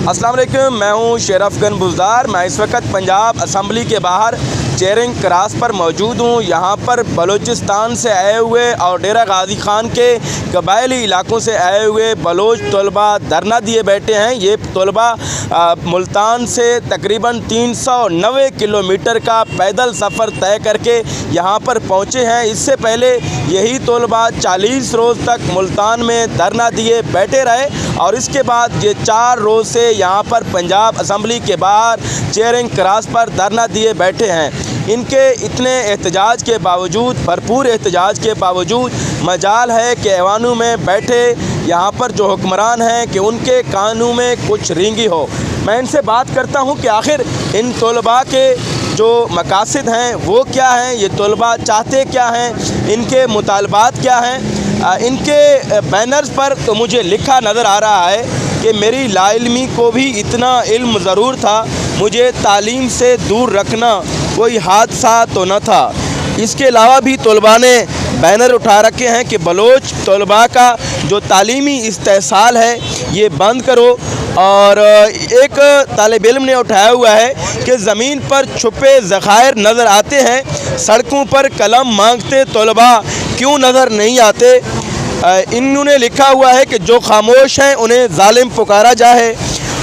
अस्सलाम वालेकुम, मैं हूं शेरफ गन बुज़दार। मैं इस वक्त पंजाब असम्बली के बाहर चेयरिंग क्रॉस पर मौजूद हूं। यहां पर बलूचिस्तान से आए हुए और डेरा गाजी खान के कबायली इलाकों से आए हुए बलोच तलबा धरना दिए बैठे हैं। ये तलबा मुल्तान से तकरीबन 390 किलोमीटर का पैदल सफ़र तय करके यहाँ पर पहुँचे हैं। इससे पहले यही तलबा 40 रोज़ तक मुल्तान में धरना दिए बैठे रहे और इसके बाद ये 4 रोज़ से यहाँ पर पंजाब असम्बली के बाहर चेयरिंग क्रॉस पर धरना दिए बैठे हैं। इनके इतने एहतजाज के बावजूद, भरपूर एहतजाज के बावजूद मजाल है कि ऐवानों में बैठे यहाँ पर जो हुक्मरान हैं कि उनके कानों में कुछ रींगी हो। मैं इनसे बात करता हूँ कि आखिर इन तलबा के जो मकासद हैं वो क्या हैं, ये तलबा चाहते क्या हैं, इनके मुतालबात क्या हैं। इनके बैनर्स पर तो मुझे लिखा नज़र आ रहा है कि मेरी लाइल्मी को भी इतना इल्म ज़रूर था, मुझे तालीम से दूर रखना कोई हादसा तो न था। इसके अलावा भी तलबा ने बैनर उठा रखे हैं कि बलोच तलबा का जो तालीमी इस्तेहसाल है ये बंद करो। और एक तालिब इल्म ने उठाया हुआ है कि ज़मीन पर छुपे ज़खायर नज़र आते हैं, सड़कों पर कलम मांगते तलबा क्यों नज़र नहीं आते। इन्होंने लिखा हुआ है कि जो खामोश हैं उन्हें जालिम पुकारा जाए।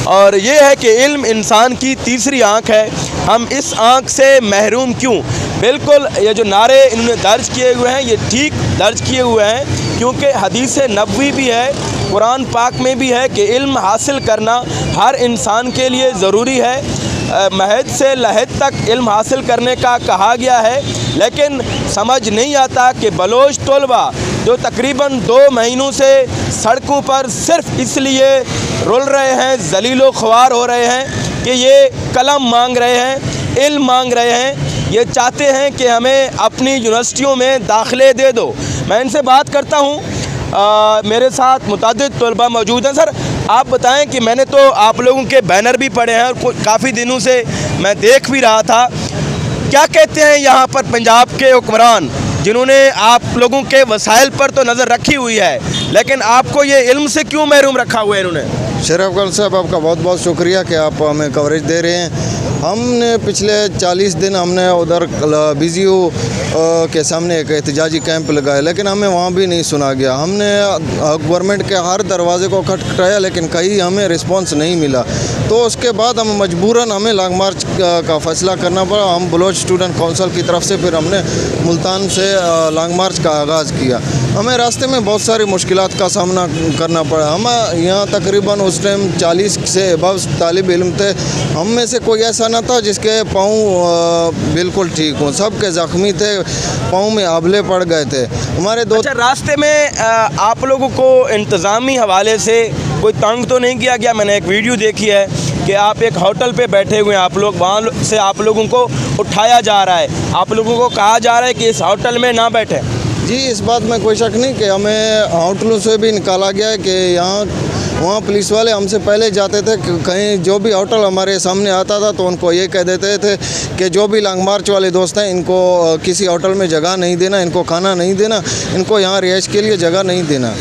और ये है कि इल्म इंसान की तीसरी आँख है, हम इस आँख से महरूम क्यों। बिल्कुल ये जो नारे इन्होंने दर्ज किए हुए हैं ये ठीक दर्ज किए हुए हैं, क्योंकि हदीस नबवी भी है, कुरान पाक में भी है कि इल्म हासिल करना हर इंसान के लिए ज़रूरी है। महद से लहद तक इल्म हासिल करने का कहा गया है, लेकिन समझ नहीं आता कि बलोच तलबा जो तकरीबन 2 महीनों से सड़कों पर सिर्फ़ इसलिए रुल रहे हैं, ज़लीलो ख्वार हो रहे हैं कि ये कलम मांग रहे हैं, इल्म मांग रहे हैं, ये चाहते हैं कि हमें अपनी यूनिवर्सिटियों में दाखिले दे दो। मैं इनसे बात करता हूँ, मेरे साथ मुतअद्दिद तलबा मौजूद हैं। सर आप बताएं कि मैंने तो आप लोगों के बैनर भी पढ़े हैं और काफ़ी दिनों से मैं देख भी रहा था, क्या कहते हैं यहाँ पर पंजाब के हुक्मरान जिन्होंने आप लोगों के वसाइल पर तो नज़र रखी हुई है, लेकिन आपको ये इल्म से क्यों महरूम रखा हुआ है इन्होंने। शरीफ गन साहब आपका बहुत बहुत शुक्रिया कि आप हमें कवरेज दे रहे हैं। हमने पिछले 40 दिन हमने उधर BGO के सामने एक एहतजाजी कैंप लगाया, लेकिन हमें वहाँ भी नहीं सुना गया। हमने गवर्नमेंट के हर दरवाजे को खटखटाया, लेकिन कहीं हमें रिस्पांस नहीं मिला। तो उसके बाद हम मजबूरन हमें लॉन्ग मार्च का फ़ैसला करना पड़ा। हम बलोच स्टूडेंट काउंसिल की तरफ से फिर हमने मुल्तान से लॉन्ग मार्च का आगाज़ किया। हमें रास्ते में बहुत सारी मुश्किलात का सामना करना पड़ा। हम यहाँ तकरीबन उस टाइम 40 से अबव तालिब इल्म थे। हम में से कोई ऐसा न था जिसके पाँव बिल्कुल ठीक हों, सब के ज़ख्मी थे, पाँव में आबले पड़ गए थे हमारे दो। अच्छा, रास्ते में आप लोगों को इंतज़ामी हवाले से कोई तंग तो नहीं किया गया। मैंने एक वीडियो देखी है कि आप एक होटल पे बैठे हुए हैं, आप लोग वहाँ से आप लोगों को उठाया जा रहा है, आप लोगों को कहा जा रहा है कि इस होटल में ना बैठें। जी, इस बात में कोई शक नहीं कि हमें होटलों से भी निकाला गया है कि वहाँ पुलिस वाले हमसे पहले जाते थे। कहीं जो भी होटल हमारे सामने आता था तो उनको ये कह देते थे कि जो भी लॉन्ग मार्च वाले दोस्त हैं इनको किसी होटल में जगह नहीं देना, इनको खाना नहीं देना, इनको यहाँ रिहाइश के लिए जगह नहीं देना।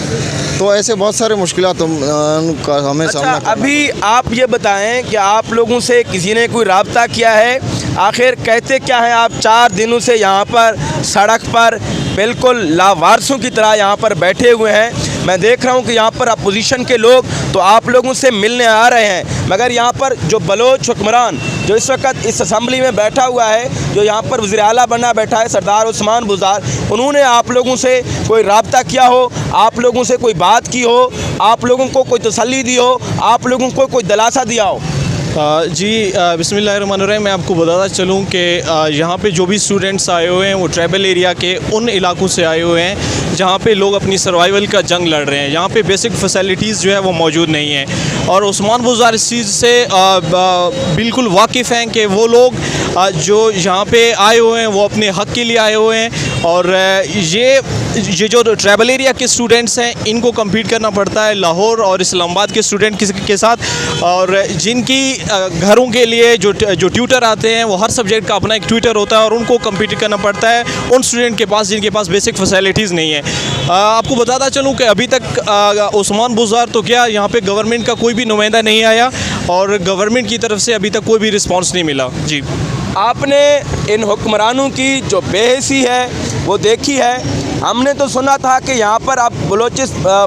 तो ऐसे बहुत सारे मुश्किलात का हमें सामना करना। अभी आप ये बताएं कि आप लोगों से किसी ने कोई रब्ता किया है, आखिर कहते क्या हैं आप 4 दिनों से यहाँ पर सड़क पर बिल्कुल लावारसों की तरह यहाँ पर बैठे हुए हैं। मैं देख रहा हूँ कि यहाँ पर अपोजिशन के लोग तो आप लोगों से मिलने आ रहे हैं, मगर यहाँ पर जो बलोच हुक्मरान जो इस वक्त इस असम्बली में बैठा हुआ है, जो यहाँ पर वज़ीर आला बना बैठा है सरदार उस्मान बुज़दार, उन्होंने आप लोगों से कोई रब्ता किया हो, आप लोगों से कोई बात की हो, आप लोगों को कोई तसल्ली दी हो, आप लोगों को कोई दिलासा दिया हो। जी बिस्मिल्लाहिर्रहमानिर्रहीम। मैं आपको बताता चलूँ कि यहाँ पे जो भी स्टूडेंट्स आए हुए हैं वो ट्राइबल एरिया के उन इलाकों से आए हुए हैं जहाँ पे लोग अपनी सर्वाइवल का जंग लड़ रहे हैं। यहाँ पे बेसिक फैसिलिटीज़ जो है वो मौजूद नहीं है और उस्मान बुज़दार इस चीज़ से बिल्कुल वाकिफ़ हैं कि वो लोग जो यहाँ पे आए हुए हैं वो अपने हक़ के लिए आए हुए हैं। और ये जो ट्राइबल एरिया के स्टूडेंट्स हैं इनको कम्पीट करना पड़ता है लाहौर और इस्लामाबाद के स्टूडेंट के साथ, और जिनकी घरों के लिए जो ट्यूटर आते हैं वो हर सब्जेक्ट का अपना एक ट्यूटर होता है और उनको कम्पीट करना पड़ता है उन स्टूडेंट के पास जिनके पास बेसिक फैसिलिटीज़ नहीं है। आपको बताता चलूँ कि अभी तक उस्मान बुज़दार तो क्या यहाँ पे गवर्नमेंट का कोई भी नुमाइंदा नहीं आया। और गवर्नमेंट की तरफ से अभी तक कोई भी रिस्पॉन्स नहीं मिला। जी, आपने इन हुक्मरानों की जो बेहसी है वो देखी है। हमने तो सुना था कि यहाँ पर अब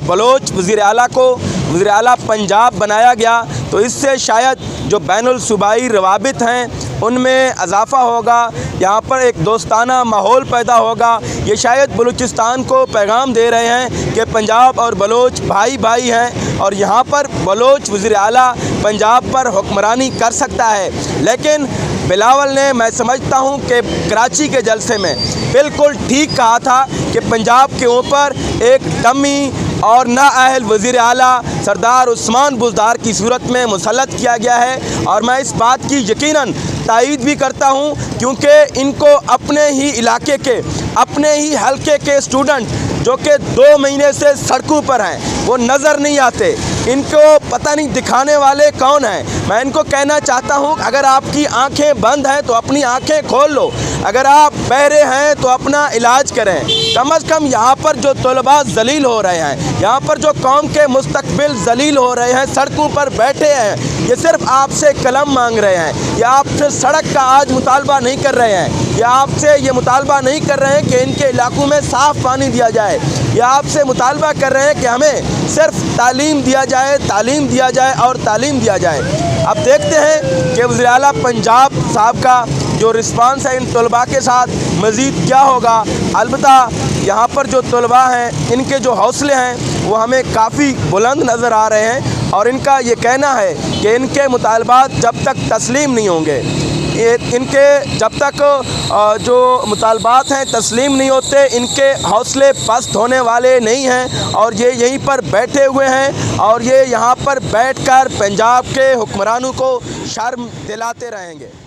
बलोच वज़ीर आला को वज़ीर आला पंजाब बनाया गया, तो इससे शायद जो बैनुल सूबाई रवाबित हैं उनमें इजाफ़ा होगा, यहाँ पर एक दोस्ताना माहौल पैदा होगा। ये शायद बलूचिस्तान को पैगाम दे रहे हैं कि पंजाब और बलोच भाई भाई हैं और यहाँ पर बलोच वज़ीर आला पंजाब पर हुक्मरानी कर सकता है। लेकिन बिलावल ने, मैं समझता हूँ कि कराची के जलसे में बिल्कुल ठीक कहा था कि पंजाब के ऊपर एक डमी और नाअहल वज़ीर आला सरदार उस्मान बुज़दार की सूरत में मुसल्लत किया गया है। और मैं इस बात की यकीनन तायीद भी करता हूँ, क्योंकि इनको अपने ही इलाके के, अपने ही हलके के स्टूडेंट जो कि 2 महीने से सड़कों पर हैं, वो नज़र नहीं आते। इनको पता नहीं दिखाने वाले कौन हैं। मैं इनको कहना चाहता हूँ, अगर आपकी आंखें बंद हैं तो अपनी आंखें खोल लो, अगर आप बहरे हैं तो अपना इलाज करें। कम अज़ कम यहाँ पर जो तलबा जलील हो रहे हैं, यहाँ पर जो कौम के मुस्तकबिल जलील हो रहे हैं, सड़कों पर बैठे हैं, ये सिर्फ आपसे कलम मांग रहे हैं, या आपसे सड़क का आज मुतालबा नहीं कर रहे हैं, या आपसे ये मुतालबा नहीं कर रहे हैं कि इनके इलाकों में साफ़ पानी दिया जाए, या आपसे मुतालबा कर रहे हैं कि हमें सिर्फ तालीम दिया जाए, तालीम दिया जाए और तालीम दिया जाए। अब देखते हैं कि वज़ीर आला पंजाब साहब का जो रिस्पांस है इन तलबा के साथ मज़ीद क्या होगा। अलबत्ता यहाँ पर जो तलबा हैं, इनके जो हौसले हैं वो हमें काफ़ी बुलंद नज़र आ रहे हैं और इनका ये कहना है कि इनके मुतालबात जब तक तस्लीम नहीं होंगे, इनके जब तक जो मुतालबात हैं तस्लीम नहीं होते, इनके हौसले पस्त होने वाले नहीं हैं और ये यहीं पर बैठे हुए हैं और ये यहाँ पर बैठकर पंजाब के हुक्मरानों को शर्म दिलाते रहेंगे।